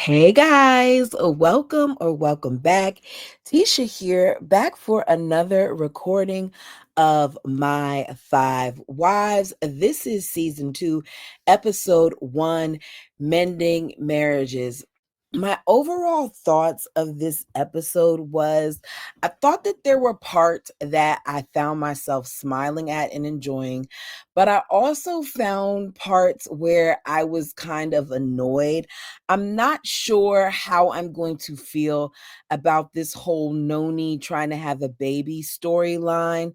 Hey guys, welcome or welcome back. Tisha here, back for another recording of My Five Wives. This is season 2, episode 1, Mending Marriages. My overall thoughts of this episode was I thought that there were parts that I found myself smiling at and enjoying, but I also found parts where I was kind of annoyed. I'm not sure how I'm going to feel about this whole Noni trying to have a baby storyline,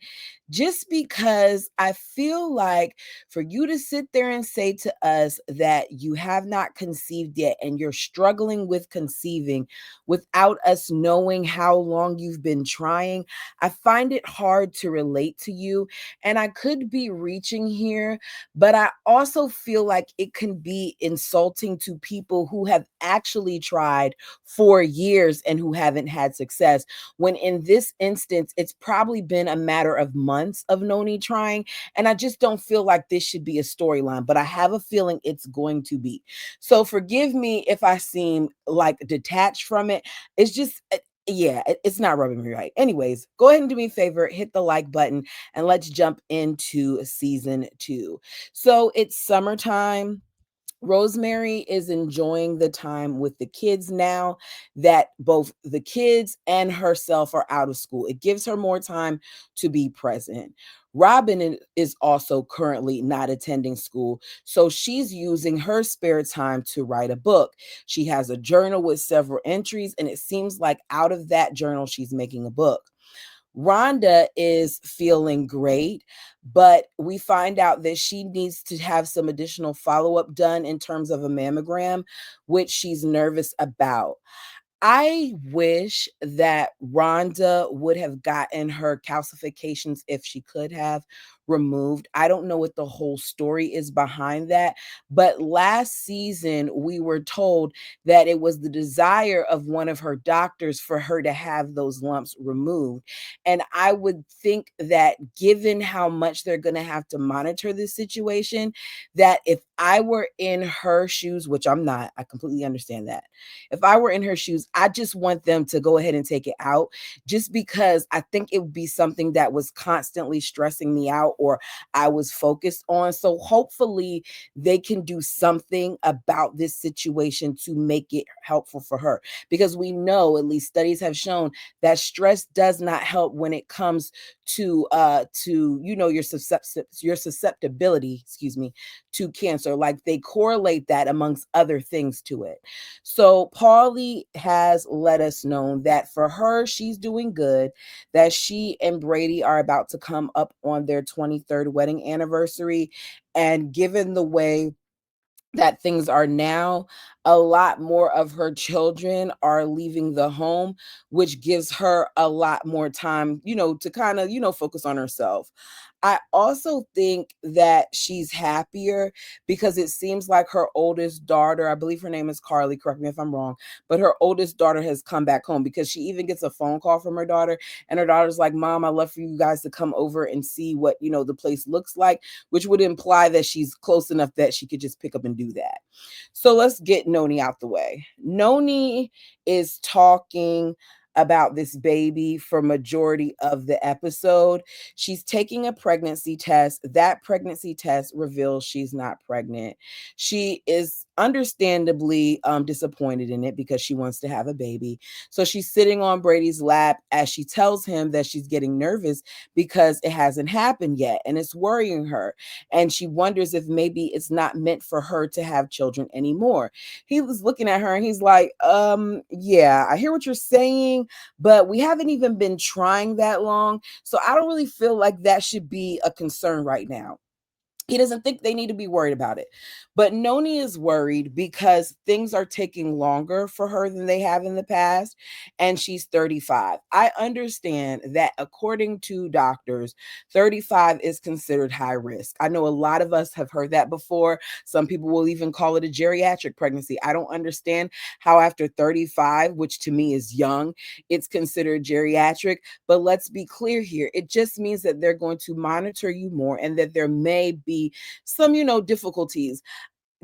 just because I feel like for you to sit there and say to us that you have not conceived yet and you're struggling with conceiving without us knowing how long you've been trying, I find it hard to relate to you. And I could be reaching here, but I also feel like it can be insulting to people who have actually tried for years and who haven't had success. When in this instance, it's probably been a matter of months of Noni trying. And I just don't feel like this should be a storyline, but I have a feeling it's going to be. So forgive me if I seem like detached from it. It's just, yeah, it's not rubbing me right. Anyways, go ahead and do me a favor, hit the like button, and let's jump into season 2. So it's summertime. Rosemary is enjoying the time with the kids now that both the kids and herself are out of school. It gives her more time to be present. Robin is also currently not attending school, so she's using her spare time to write a book. She has a journal with several entries, and it seems like out of that journal, she's making a book. Rhonda is feeling great, but we find out that she needs to have some additional follow up done in terms of a mammogram, which she's nervous about. I wish that Rhonda would have gotten her calcifications, if she could have, removed. I don't know what the whole story is behind that, but last season we were told that it was the desire of one of her doctors for her to have those lumps removed. And I would think that given how much they're going to have to monitor this situation, that if I were in her shoes, which I'm not, I completely understand that. If I were in her shoes, I just want them to go ahead and take it out, just because I think it would be something that was constantly stressing me out or I was focused on. So hopefully they can do something about this situation to make it helpful for her, because we know, at least studies have shown, that stress does not help when it comes to your susceptibility, excuse me, to cancer. Like, they correlate that amongst other things to it. So Paulie has let us know that for her, she's doing good, that she and Brady are about to come up on their 23rd wedding anniversary. And given the way that things are now, a lot more of her children are leaving the home, which gives her a lot more time, to kind of, focus on herself. I also think that she's happier because it seems like her oldest daughter, I believe her name is Carly, correct me if I'm wrong, but her oldest daughter has come back home, because she even gets a phone call from her daughter, and her daughter's like, "Mom, I'd love for you guys to come over and see what, the place looks like," which would imply that she's close enough that she could just pick up and do that. So let's get Noni out the way. Noni is talking about this baby for majority of the episode. She's taking a pregnancy test. That pregnancy test reveals she's not pregnant. She is understandably disappointed in it because she wants to have a baby. So she's sitting on Brady's lap as she tells him that she's getting nervous because it hasn't happened yet and it's worrying her. And she wonders if maybe it's not meant for her to have children anymore. He was looking at her and he's like, yeah, I hear what you're saying, but we haven't even been trying that long. So I don't really feel like that should be a concern right now. He doesn't think they need to be worried about it. But Noni is worried because things are taking longer for her than they have in the past. And she's 35. I understand that according to doctors, 35 is considered high risk. I know a lot of us have heard that before. Some people will even call it a geriatric pregnancy. I don't understand how after 35, which to me is young, it's considered geriatric. But let's be clear here. It just means that they're going to monitor you more and that there may be some, difficulties.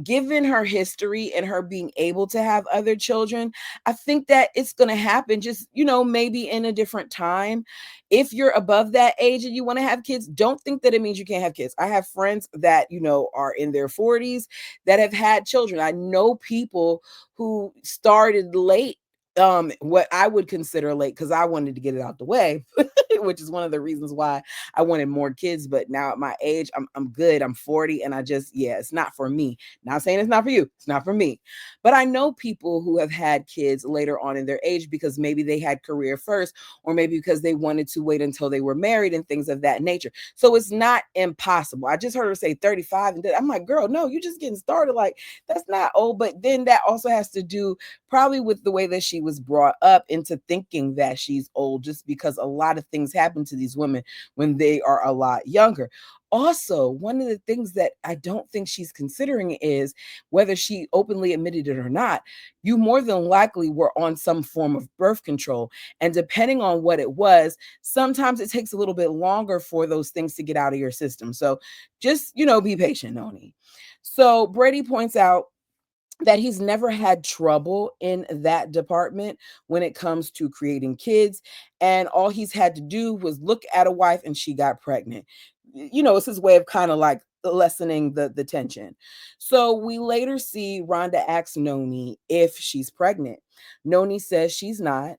given her history and her being able to have other children, I think that it's going to happen, just, maybe in a different time. If you're above that age and you want to have kids, don't think that it means you can't have kids. I have friends that, are in their 40s that have had children. I know people who started late, what I would consider late, because I wanted to get it out the way, which is one of the reasons why I wanted more kids. But now at my age, I'm good. I'm 40, and yeah, it's not for me. Not saying it's not for you. It's not for me. But I know people who have had kids later on in their age because maybe they had career first, or maybe because they wanted to wait until they were married and things of that nature. So it's not impossible. I just heard her say 35, and I'm like, girl, no, you're just getting started. Like, that's not old. But then that also has to do probably with the way that she was brought up into thinking that she's old, just because a lot of things happen to these women when they are a lot younger. Also, one of the things that I don't think she's considering is, whether she openly admitted it or not, you more than likely were on some form of birth control. And depending on what it was, sometimes it takes a little bit longer for those things to get out of your system. So just, be patient, Noni. So Brady points out that he's never had trouble in that department when it comes to creating kids. And all he's had to do was look at a wife and she got pregnant. It's his way of kind of like lessening the tension. So we later see Rhonda ask Noni if she's pregnant. Noni says she's not.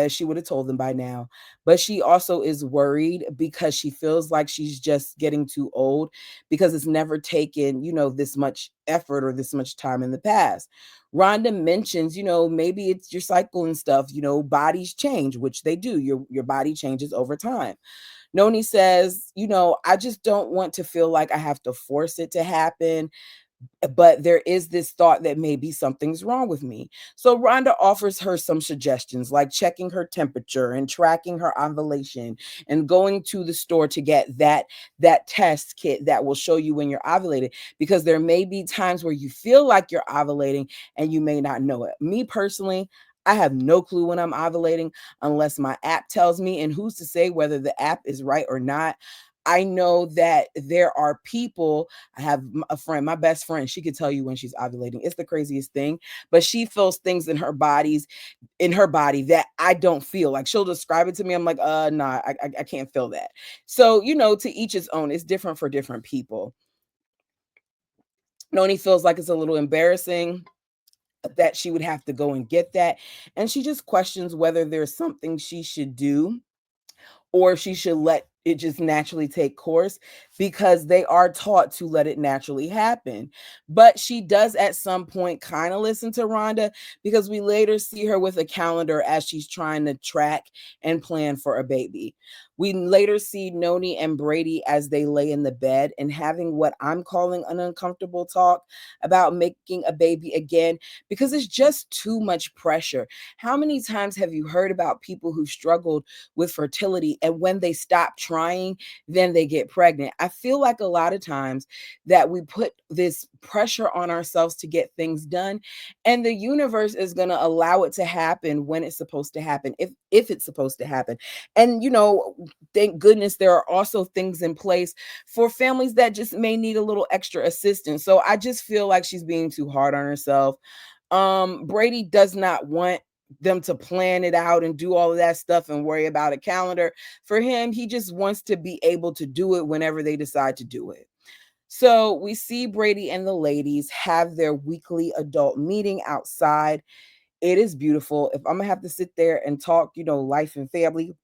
She would have told them by now. But she also is worried because she feels like she's just getting too old, because it's never taken, this much effort or this much time in the past. Rhonda mentions, maybe it's your cycle and stuff, bodies change, which they do. Your body changes over time. Noni says, I just don't want to feel like I have to force it to happen, but there is this thought that maybe something's wrong with me. So Rhonda offers her some suggestions, like checking her temperature and tracking her ovulation, and going to the store to get that test kit that will show you when you're ovulated, because there may be times where you feel like you're ovulating and you may not know it. Me personally, I have no clue when I'm ovulating unless my app tells me, and who's to say whether the app is right or not. I know that there are people. I have a friend, my best friend, she could tell you when she's ovulating. It's the craziest thing, but she feels things in her body that I don't feel. Like, she'll describe it to me. I'm like, nah, I can't feel that. So, to each his own. It's different for different people. Noni feels like it's a little embarrassing that she would have to go and get that. And she just questions whether there's something she should do, or she should let it just naturally take course, because they are taught to let it naturally happen. But she does at some point kind of listen to Rhonda, because we later see her with a calendar as she's trying to track and plan for a baby. We later see Noni and Brady as they lay in the bed and having what I'm calling an uncomfortable talk about making a baby again, because it's just too much pressure. How many times have you heard about people who struggled with fertility, and when they stop trying, then they get pregnant? I feel like a lot of times that we put this pressure on ourselves to get things done, and the universe is going to allow it to happen when it's supposed to happen, if it's supposed to happen. And thank goodness there are also things in place for families that just may need a little extra assistance. So I just feel like she's being too hard on herself. Brady does not want them to plan it out and do all of that stuff and worry about a calendar. For him, he just wants to be able to do it whenever they decide to do it. So we see Brady and the ladies have their weekly adult meeting outside. It is beautiful. If I'm gonna have to sit there and talk, life and family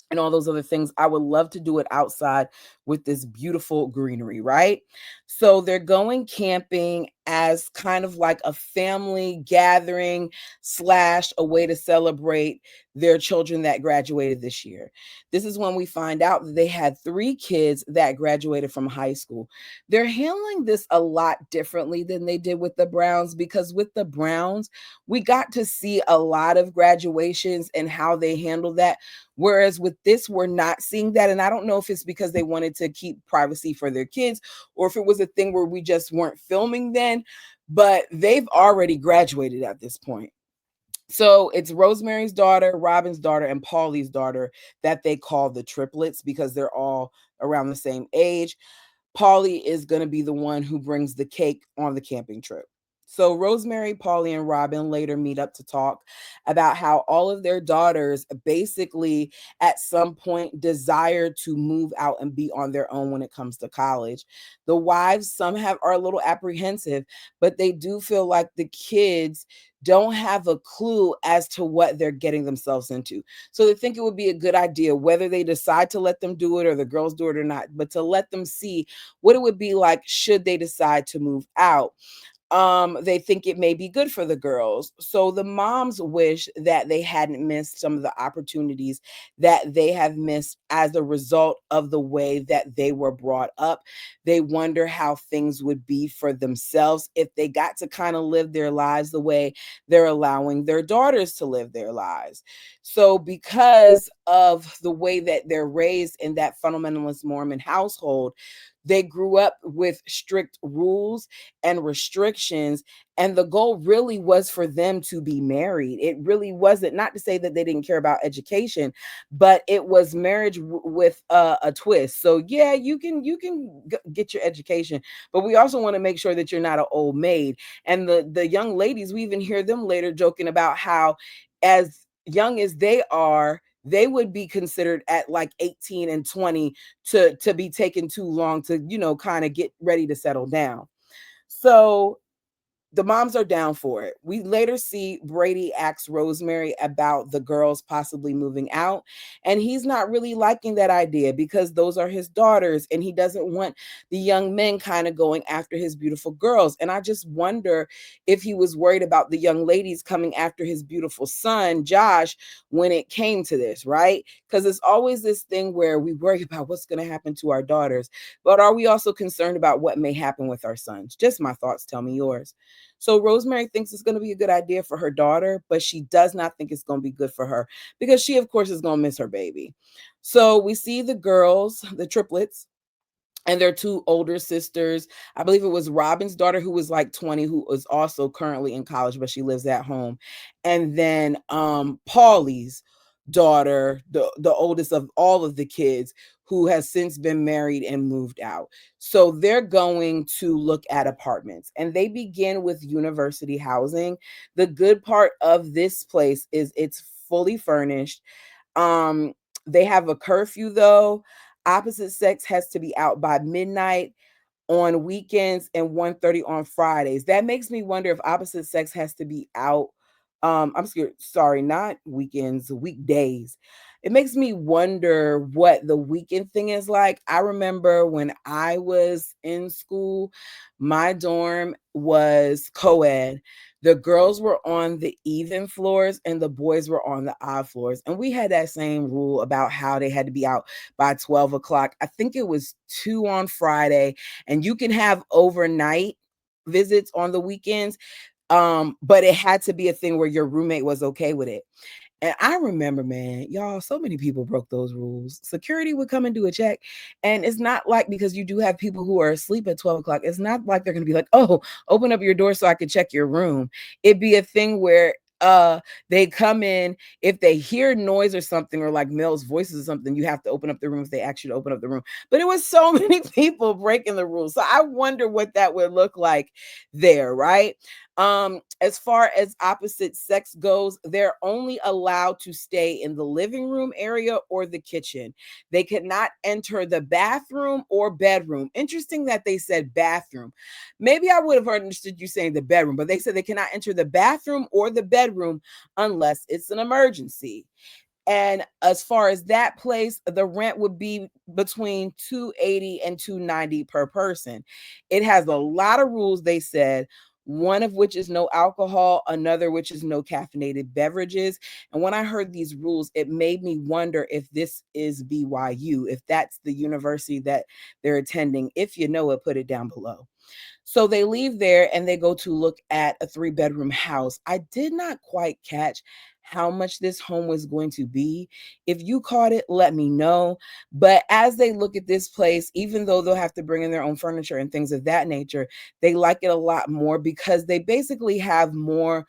and all those other things, I would love to do it outside with this beautiful greenery, right? So they're going camping as kind of like a family gathering slash a way to celebrate their children that graduated this year. This is when we find out that they had 3 kids that graduated from high school. They're handling this a lot differently than they did with the Browns, because with the Browns, we got to see a lot of graduations and how they handled that. Whereas with this, we're not seeing that. And I don't know if it's because they wanted to keep privacy for their kids, or if it was a thing where we just weren't filming then, but they've already graduated at this point. So it's Rosemary's daughter, Robin's daughter, and Paulie's daughter that they call the triplets, because they're all around the same age. Paulie is going to be the one who brings the cake on the camping trip. So Rosemary, Paulie, and Robin later meet up to talk about how all of their daughters basically at some point desire to move out and be on their own when it comes to college. The wives, some have are a little apprehensive, but they do feel like the kids don't have a clue as to what they're getting themselves into. So they think it would be a good idea, whether they decide to let them do it or the girls do it or not, but to let them see what it would be like should they decide to move out. They think it may be good for the girls. So the moms wish that they hadn't missed some of the opportunities that they have missed as a result of the way that they were brought up. They wonder how things would be for themselves if they got to kind of live their lives the way they're allowing their daughters to live their lives. So, because of the way that they're raised in that fundamentalist Mormon household, they grew up with strict rules and restrictions. And the goal really was for them to be married. It really wasn't, not to say that they didn't care about education, but it was marriage with a twist. So yeah, you can get your education, but we also want to make sure that you're not an old maid. And the young ladies, we even hear them later joking about how, as young as they are, they would be considered at like 18 and 20 to be taken too long to, kind of get ready to settle down. So the moms are down for it. We later see Brady asks Rosemary about the girls possibly moving out, and he's not really liking that idea because those are his daughters, and he doesn't want the young men kind of going after his beautiful girls. And I just wonder if he was worried about the young ladies coming after his beautiful son, Josh, when it came to this, right? Because it's always this thing where we worry about what's going to happen to our daughters, but are we also concerned about what may happen with our sons? Just my thoughts. Tell me yours. So Rosemary thinks it's going to be a good idea for her daughter, but she does not think it's going to be good for her because she, of course, is going to miss her baby. So we see the girls, the triplets, and their two older sisters. I believe it was Robin's daughter, who was like 20, who is also currently in college, but she lives at home. And then Paulie's daughter, the oldest of all of the kids, who has since been married and moved out. So they're going to look at apartments, and they begin with university housing. The good part of this place is it's fully furnished. um they have a curfew though. Opposite sex has to be out by midnight on weekends and 1:30 on Fridays. That makes me wonder if opposite sex has to be out. I'm scared, sorry, not weekends, weekdays. It makes me wonder what the weekend thing is like. I remember when I was in school, my dorm was co-ed. The girls were on the even floors and the boys were on the odd floors. And we had that same rule about how they had to be out by 12 o'clock. I think it was 2 on Friday, and you can have overnight visits on the weekends. But it had to be a thing where your roommate was okay with it. And I remember, man, y'all, so many people broke those rules. Security would come and do a check. And it's not like, because you do have people who are asleep at 12 o'clock, it's not like they're going to be like, oh, open up your door so I can check your room. It'd be a thing where they come in, if they hear noise or something, or like male's voices or something, you have to open up the room if they ask you to open up the room. But it was so many people breaking the rules, so I wonder what that would look like there, right? As far as opposite sex goes, they're only allowed to stay in the living room area or the kitchen. They cannot enter the bathroom or bedroom. Interesting that they said bathroom. Maybe I would have understood you saying the bedroom, but they said they cannot enter the bathroom or the bedroom unless it's an emergency. And as far as that place, the rent would be between 280 and 290 per person. It has a lot of rules, they said, one of which is no alcohol, another which is no caffeinated beverages. And when I heard these rules, it made me wonder if this is BYU, if that's the university that they're attending. If you know it, put it down below. So they leave there and they go to look at a 3-bedroom house. I did not quite catch how much this home was going to be. If you caught it, let me know. But as they look at this place, even though they'll have to bring in their own furniture and things of that nature, they like it a lot more because they basically have more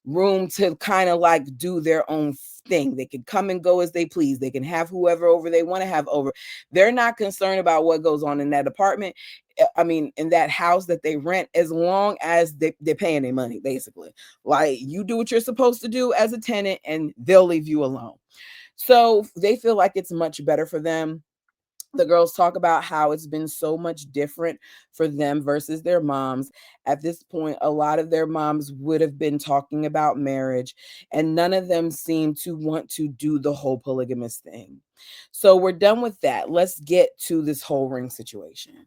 room to kind of like do their own thing. They can come and go as they please. They can have whoever over they want to have over. They're not concerned about what goes on in that apartment. I mean, in that house that they rent, as long as they're paying their money, basically. Like, you do what you're supposed to do as a tenant, and they'll leave you alone. So they feel like it's much better for them. The girls talk about how it's been so much different for them versus their moms. At this point, a lot of their moms would have been talking about marriage, and none of them seem to want to do the whole polygamous thing. So we're done with that. Let's get to this whole ring situation.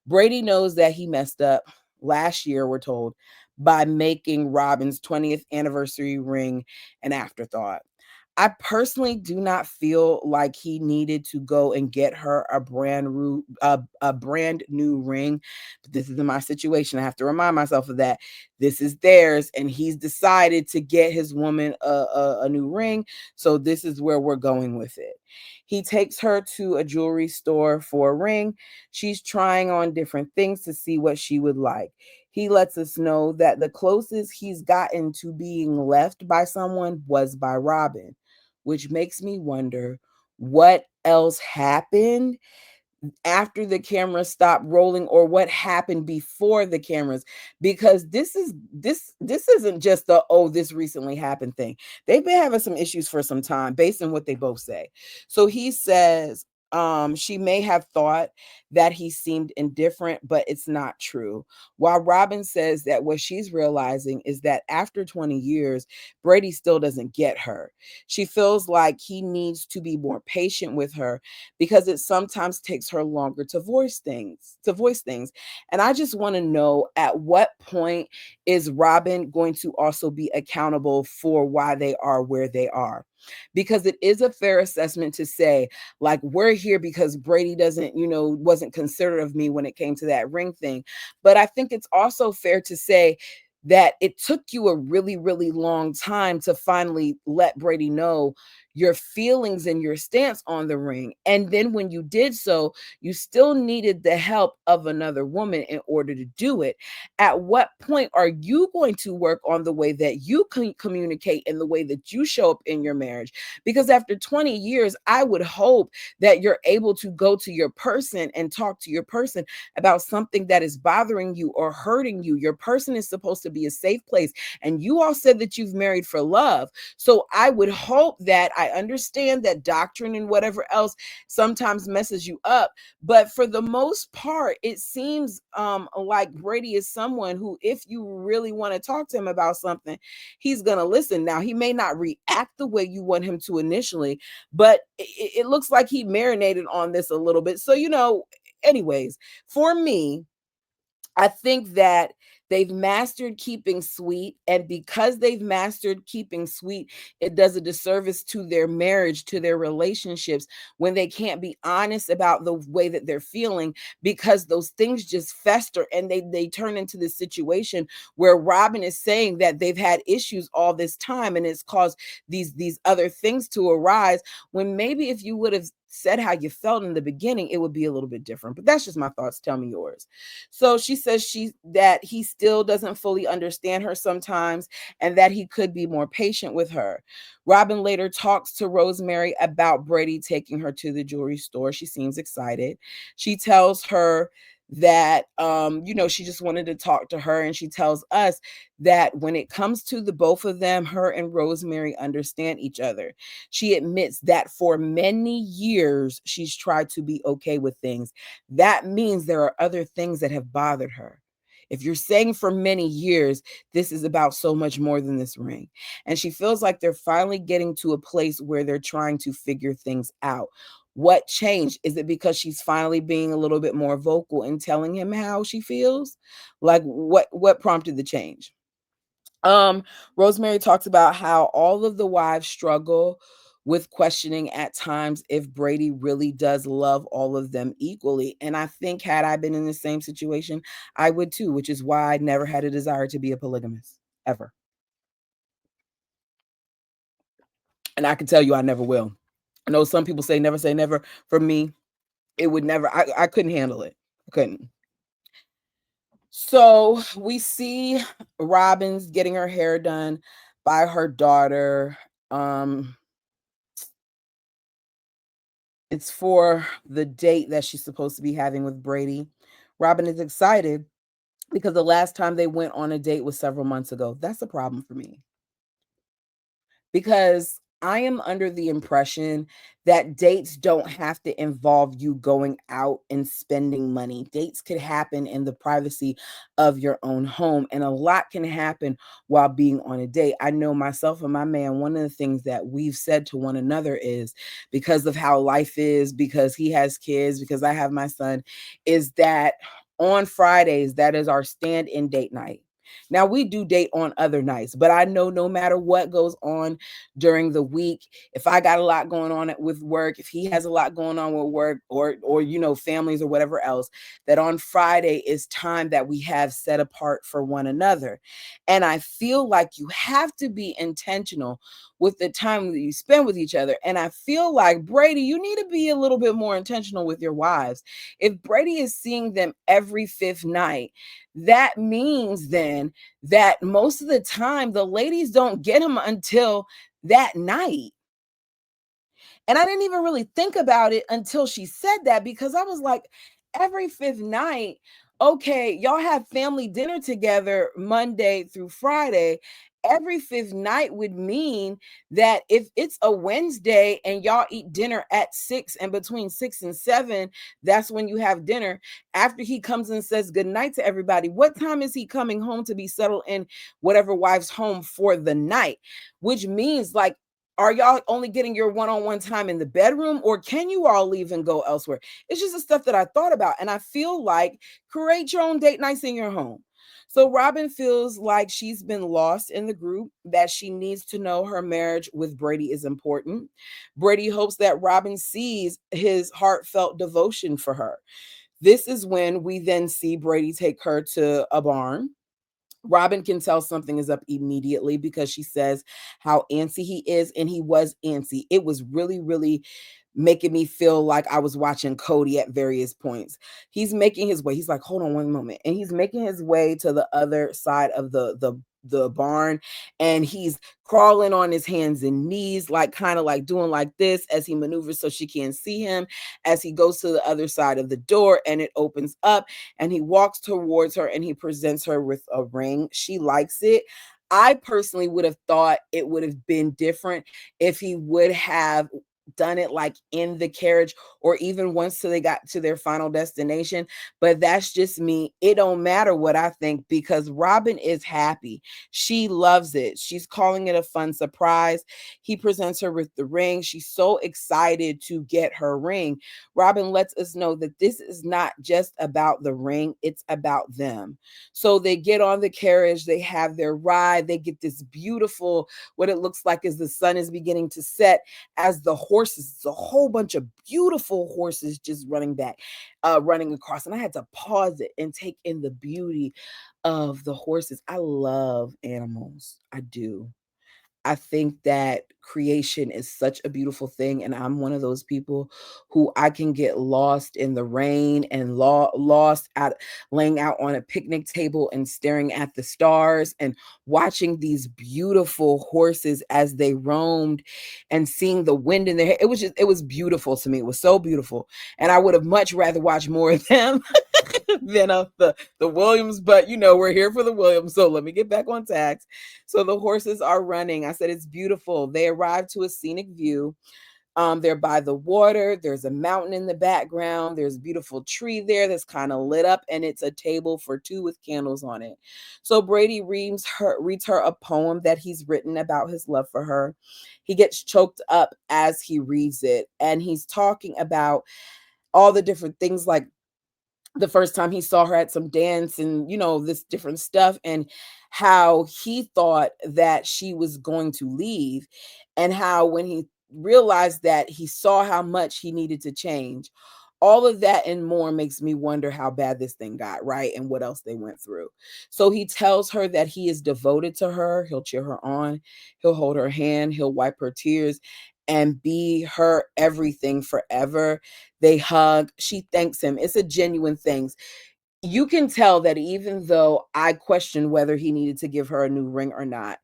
Brady knows that he messed up last year, we're told, by making Robin's 20th anniversary ring an afterthought. I personally do not feel like he needed to go and get her a brand new ring. But this isn't my situation. I have to remind myself of that. This is theirs, and he's decided to get his woman a new ring. So this is where we're going with it. He takes her to a jewelry store for a ring. She's trying on different things to see what she would like. He lets us know that the closest he's gotten to being left by someone was by Robin, which makes me wonder what else happened after the camera stopped rolling, or what happened before the cameras, because this isn't just the oh this recently happened thing. They've been having some issues for some time based on what they both say. So he says she may have thought that he seemed indifferent, but it's not true. While Robin says that what she's realizing is that after 20 years, Brady still doesn't get her. She feels like he needs to be more patient with her because it sometimes takes her longer to voice things. And I just want to know, at what point is Robin going to also be accountable for why they are where they are? Because it is a fair assessment to say, like, we're here because Brady doesn't, wasn't considerate of me when it came to that ring thing. But I think it's also fair to say that it took you a really, really long time to finally let Brady know your feelings and your stance on the ring. And then when you did so, you still needed the help of another woman in order to do it. At what point are you going to work on the way that you can communicate and the way that you show up in your marriage? Because after 20 years, I would hope that you're able to go to your person and talk to your person about something that is bothering you or hurting you. Your person is supposed to be a safe place. And you all said that you've married for love. So I would hope that I understand that doctrine and whatever else sometimes messes you up. But for the most part, it seems like Brady is someone who, if you really want to talk to him about something, he's going to listen. Now, he may not react the way you want him to initially, but it looks like he marinated on this a little bit. So, anyways, for me, I think that they've mastered keeping sweet. And because they've mastered keeping sweet, it does a disservice to their marriage, to their relationships, when they can't be honest about the way that they're feeling, because those things just fester and they turn into this situation where Robin is saying that they've had issues all this time and it's caused these other things to arise, when maybe if you would have said how you felt in the beginning, it would be a little bit different. But that's just my thoughts. Tell me yours. So she says that he still doesn't fully understand her sometimes, and that he could be more patient with her. Robin later talks to Rosemary about Brady taking her to the jewelry store. She seems excited. She tells her that she just wanted to talk to her, and she tells us that when it comes to the both of them, her and Rosemary understand each other. She admits that for many years she's tried to be okay with things. That means there are other things that have bothered her. If you're saying for many years, this is about so much more than this ring. And she feels like they're finally getting to a place where they're trying to figure things out. What changed? Is it because she's finally being a little bit more vocal and telling him how she feels? Like, what prompted the change? Rosemary talks about how all of the wives struggle with questioning at times if Brady really does love all of them equally. And I think, had I been in the same situation, I would too, which is why I never had a desire to be a polygamist ever. And I can tell you I never will. I know some people say never. For me, it would never, I couldn't handle it. I couldn't. So we see Robin's getting her hair done by her daughter. Um, it's for the date that she's supposed to be having with Brady. Robin is excited because the last time they went on a date was several months ago. That's a problem for me because I am under the impression that dates don't have to involve you going out and spending money. Dates could happen in the privacy of your own home, and a lot can happen while being on a date. I know myself and my man, one of the things that we've said to one another is because of how life is, because he has kids, because I have my son, is that on Fridays, that is our stand in date night. Now we do date on other nights, but I know no matter what goes on during the week, if I got a lot going on with work, if he has a lot going on with work or families or whatever else, that on Friday is time that we have set apart for one another. And I feel like you have to be intentional with the time that you spend with each other. And I feel like Brady, you need to be a little bit more intentional with your wives. If Brady is seeing them every fifth night, that means then that most of the time the ladies don't get him until that night. And I didn't even really think about it until she said that because I was like, every fifth night, okay, y'all have family dinner together Monday through Friday. Every fifth night would mean that if it's a Wednesday and y'all eat dinner at 6 and between 6 and 7, that's when you have dinner. After he comes and says good night to everybody, what time is he coming home to be settled in whatever wife's home for the night? Which means like are y'all only getting your one-on-one time in the bedroom, or can you all leave and go elsewhere? It's just the stuff that I thought about, and I feel like create your own date nights in your home. So Robin feels like she's been lost in the group, that she needs to know her marriage with Brady is important. Brady hopes that Robin sees his heartfelt devotion for her. This is when we then see Brady take her to a barn. Robin can tell something is up immediately because she says how antsy he is, and he was antsy. It was really, really making me feel like I was watching Cody at various points. He's making his way. He's like, hold on one moment. And he's making his way to the other side of the barn, and he's crawling on his hands and knees, like kind of like doing like this as he maneuvers so she can't see him, as he goes to the other side of the door and it opens up and he walks towards her and he presents her with a ring. She likes it. I personally would have thought it would have been different if he would have done it like in the carriage or even once till they got to their final destination, but that's just me. It don't matter what I think because Robin is happy. She loves it. She's calling it a fun surprise. He presents her with the ring. She's so excited to get her ring. Robin lets us know that this is not just about the ring, it's about them. So they get on the carriage, they have their ride, they get this beautiful, what it looks like as the sun is beginning to set, as the horses, it's a whole bunch of beautiful horses just running across. And I had to pause it and take in the beauty of the horses. I love animals. I do. I think that creation is such a beautiful thing, and I'm one of those people who I can get lost in the rain and lost at laying out on a picnic table and staring at the stars and watching these beautiful horses as they roamed and seeing the wind in their hair. It was beautiful to me. It was so beautiful, and I would have much rather watched more of them than of the Williams. But we're here for the Williams, so let me get back on task. So the horses are running. I said it's beautiful. They arrive to a scenic view. They're by the water. There's a mountain in the background. There's a beautiful tree there that's kind of lit up, and it's a table for two with candles on it. So Brady reads her a poem that he's written about his love for her. He gets choked up as he reads it, and he's talking about all the different things like the first time he saw her at some dance and this different stuff, and how he thought that she was going to leave, and how when he realized that, he saw how much he needed to change. All of that and more makes me wonder how bad this thing got, right, and what else they went through. So he tells her that he is devoted to her. He'll cheer her on, he'll hold her hand, he'll wipe her tears and be her everything forever. They hug. She thanks him. It's a genuine thing. you can tell that even though I questioned whether he needed to give her a new ring or not,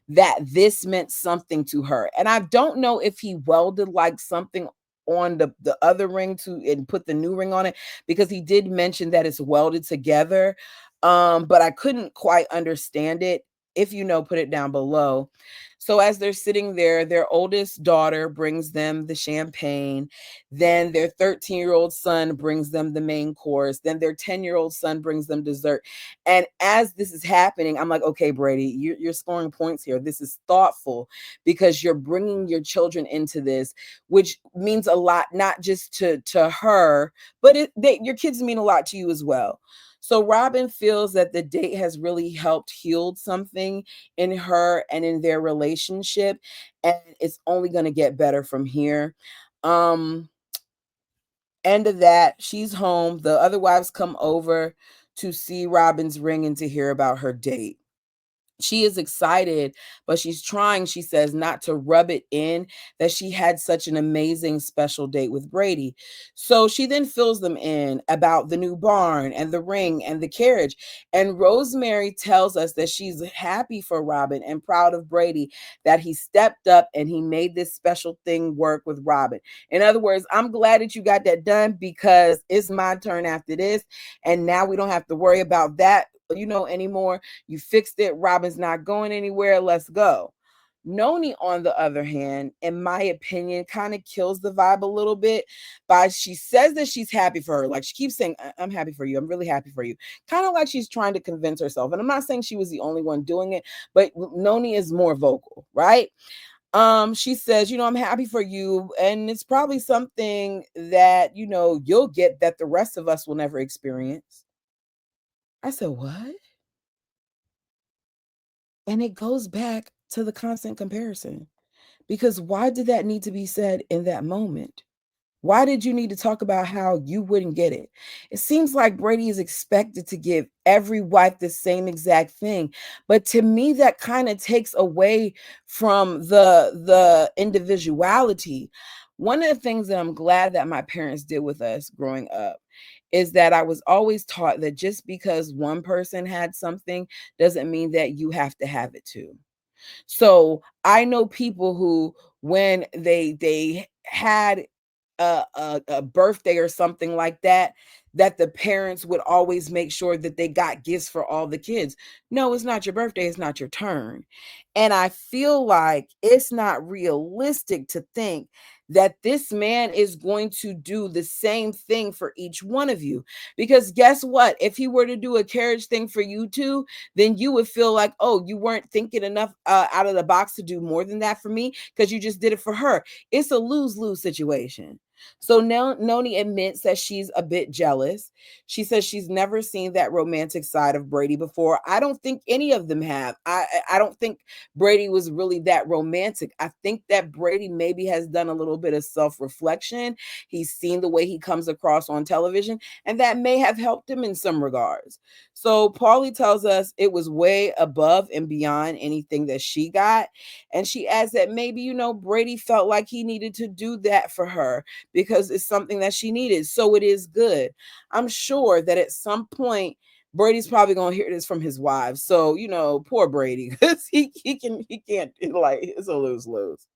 that this meant something to her. And I don't know if he welded like something on the other ring to and put the new ring on it, because he did mention that it's welded together. But I couldn't quite understand it. If you know, put it down below. So as they're sitting there, their oldest daughter brings them the champagne. Then their 13-year-old son brings them the main course. Then their 10-year-old son brings them dessert. And as this is happening, I'm like, okay, Brady, you're scoring points here. This is thoughtful because you're bringing your children into this, which means a lot, not just to her, but your kids mean a lot to you as well. So Robin feels that the date has really helped heal something in her and in their relationship, and it's only going to get better from here. Um, End of that, she's home. The other wives come over to see Robin's ring and to hear about her date. She is excited, but she's trying, she says, not to rub it in that she had such an amazing special date with Brady. So she then fills them in about the new barn and the ring and the carriage. And Rosemary tells us that she's happy for Robin and proud of Brady, that he stepped up and he made this special thing work with Robin. In other words, I'm glad that you got that done because it's my turn after this. And now we don't have to worry about that, anymore. You fixed it. Robin's not going anywhere. Let's go. Noni, on the other hand, in my opinion, kind of kills the vibe a little bit. By she says that she's happy for her. Like she keeps saying, I'm happy for you. I'm really happy for you. Kind of like she's trying to convince herself. And I'm not saying she was the only one doing it, but Noni is more vocal, right? She says, I'm happy for you. And it's probably something that, you'll get that the rest of us will never experience. I said, what? And it goes back to the constant comparison. Because why did that need to be said in that moment? Why did you need to talk about how you wouldn't get it? It seems like Brady is expected to give every wife the same exact thing. But to me, that kind of takes away from the individuality. One of the things that I'm glad that my parents did with us growing up is that I was always taught that just because one person had something doesn't mean that you have to have it too. So I know people who, when they had a birthday or something like that, that the parents would always make sure that they got gifts for all the kids. No, it's not your birthday, it's not your turn. And I feel like it's not realistic to think that this man is going to do the same thing for each one of you. Because guess what? If he were to do a carriage thing for you too, then you would feel like, oh, you weren't thinking enough out of the box to do more than that for me because you just did it for her. It's a lose-lose situation. So now Noni admits that she's a bit jealous. She says she's never seen that romantic side of Brady before. I don't think any of them have. I don't think Brady was really that romantic. I think that Brady maybe has done a little bit of self-reflection. He's seen the way he comes across on television, and that may have helped him in some regards. So Paulie tells us it was way above and beyond anything that she got. And she adds that maybe, Brady felt like he needed to do that for her because it's something that she needed. So it is good. I'm sure that at some point, Brady's probably gonna hear this from his wives. So, poor Brady, because he can't, like, it's a lose-lose.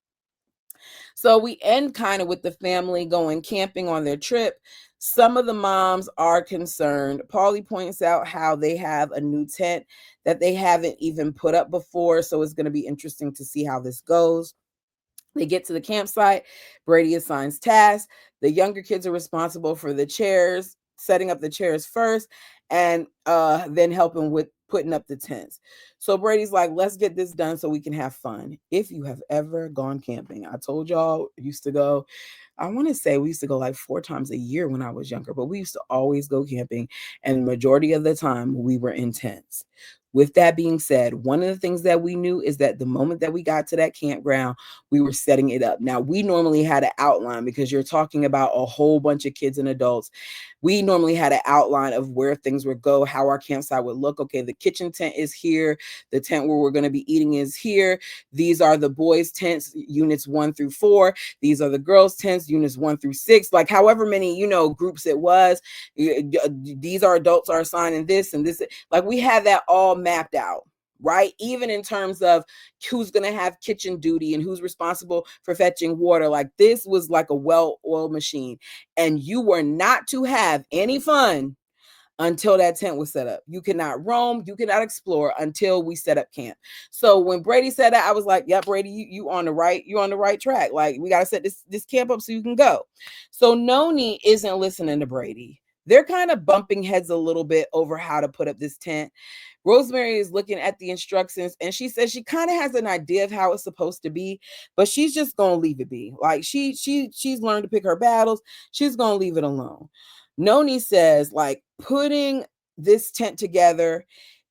So we end kind of with the family going camping on their trip. Some of the moms are concerned. Paulie points out how they have a new tent that they haven't even put up before. So it's going to be interesting to see how this goes. They get to the campsite. Brady assigns tasks. The younger kids are responsible for the chairs, setting up the chairs first, and then helping with putting up the tents. So Brady's like, let's get this done so we can have fun. If you have ever gone camping, I told y'all used to go. I want to say we used to go like 4 times a year when I was younger, but we used to always go camping. And the majority of the time we were in tents. With that being said, one of the things that we knew is that the moment that we got to that campground, we were setting it up. Now, we normally had an outline because you're talking about a whole bunch of kids and adults. We normally had an outline of where things would go, how our campsite would look. Okay, the kitchen tent is here. The tent where we're going to be eating is here. These are the boys' tents, units 1 through 4. These are the girls' tents, units 1 through 6. Like however many, groups it was. These are adults are assigned in this and this. Like we had that all mapped out, right? Even in terms of who's going to have kitchen duty and who's responsible for fetching water. Like this was like a well-oiled machine. And you were not to have any fun until that tent was set up. You cannot roam, you cannot explore until we set up camp. So when Brady said that, I was like, "Yep, Brady, you on the right track. Like we got to set this camp up so you can go." So Noni isn't listening to Brady. They're kind of bumping heads a little bit over how to put up this tent. Rosemary is looking at the instructions and she says she kind of has an idea of how it's supposed to be, but she's just gonna leave it be. Like she's learned to pick her battles. She's gonna leave it alone. Noni says, like, putting this tent together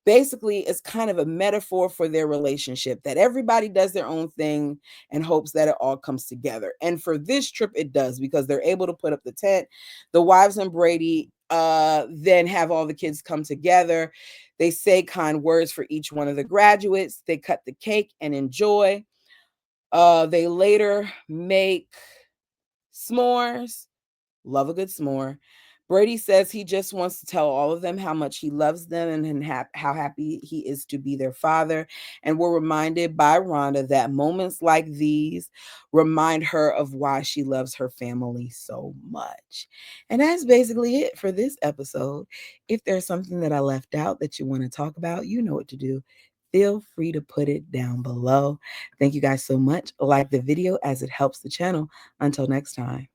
basically is kind of a metaphor for their relationship, that everybody does their own thing and hopes that it all comes together. And for this trip, it does, because they're able to put up the tent. The wives and Brady then have all the kids come together. They say kind words for each one of the graduates. They cut the cake and enjoy. They later make s'mores. Love a good s'more. Brady says he just wants to tell all of them how much he loves them and how happy he is to be their father. And we're reminded by Rhonda that moments like these remind her of why she loves her family so much. And that's basically it for this episode. If there's something that I left out that you want to talk about, you know what to do. Feel free to put it down below. Thank you guys so much. Like the video as it helps the channel. Until next time.